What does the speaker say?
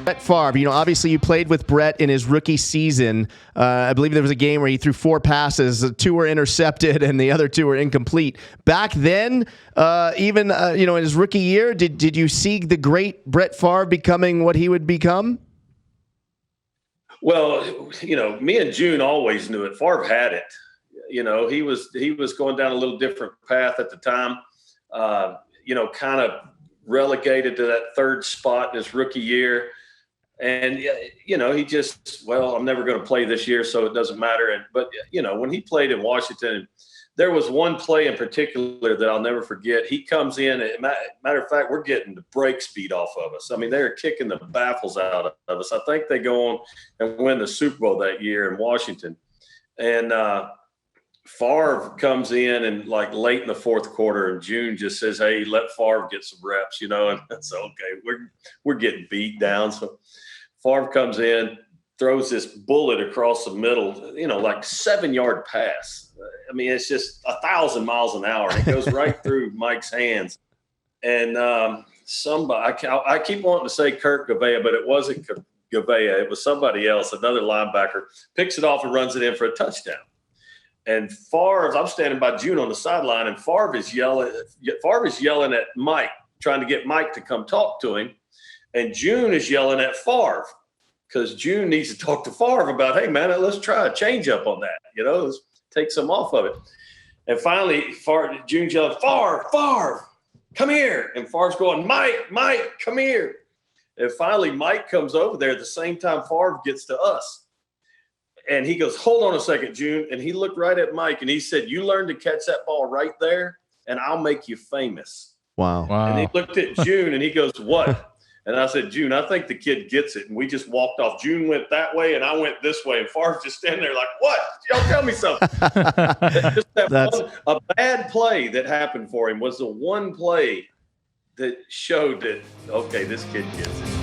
Brett Favre, obviously you played with Brett in his rookie season. I believe there was a game where he threw 4 passes, 2 were intercepted, and the other 2 were incomplete. Back then, even in his rookie year, did you see the great Brett Favre becoming what he would become? Well, me and June always knew it. Favre had it. He was going down a little different path at the time. Kind of relegated to that 3rd spot in his rookie year. And, he just, I'm never going to play this year, so it doesn't matter. But when he played in Washington, there was one play in particular that I'll never forget. He comes in, matter of fact, we're getting the break speed off of us. I mean, they're kicking the baffles out of us. I think they go on and win the Super Bowl that year in Washington. And Favre comes in and late in the 4th quarter, and June just says, "Hey, let Favre get some reps," and that's okay. We're getting beat down. So Favre comes in, throws this bullet across the middle, 7-yard pass. I mean, it's just 1,000 miles an hour, and it goes right through Mike's hands. And somebody, I keep wanting to say Kurt Gavea, but it wasn't Gavea. It was somebody else, another linebacker, picks it off and runs it in for a touchdown. And Favre, I'm standing by June on the sideline, and Favre is yelling at Mike, trying to get Mike to come talk to him. And June is yelling at Favre because June needs to talk to Favre about, "Hey, man, let's try a change up on that. Let's take some off of it." And finally, June's yelling, Favre, come here. And Favre's going, Mike, come here. And finally, Mike comes over there at the same time Favre gets to us. And he goes, "Hold on a second, June." And he looked right at Mike and he said, "You learn to catch that ball right there and I'll make you famous." Wow. And he looked at June and he goes, "What?" And I said, "June, I think the kid gets it." And we just walked off. June went that way and I went this way. And Favre's just standing there like, "What? Y'all tell me something." A bad play that happened for him was the one play that showed that, okay, this kid gets it.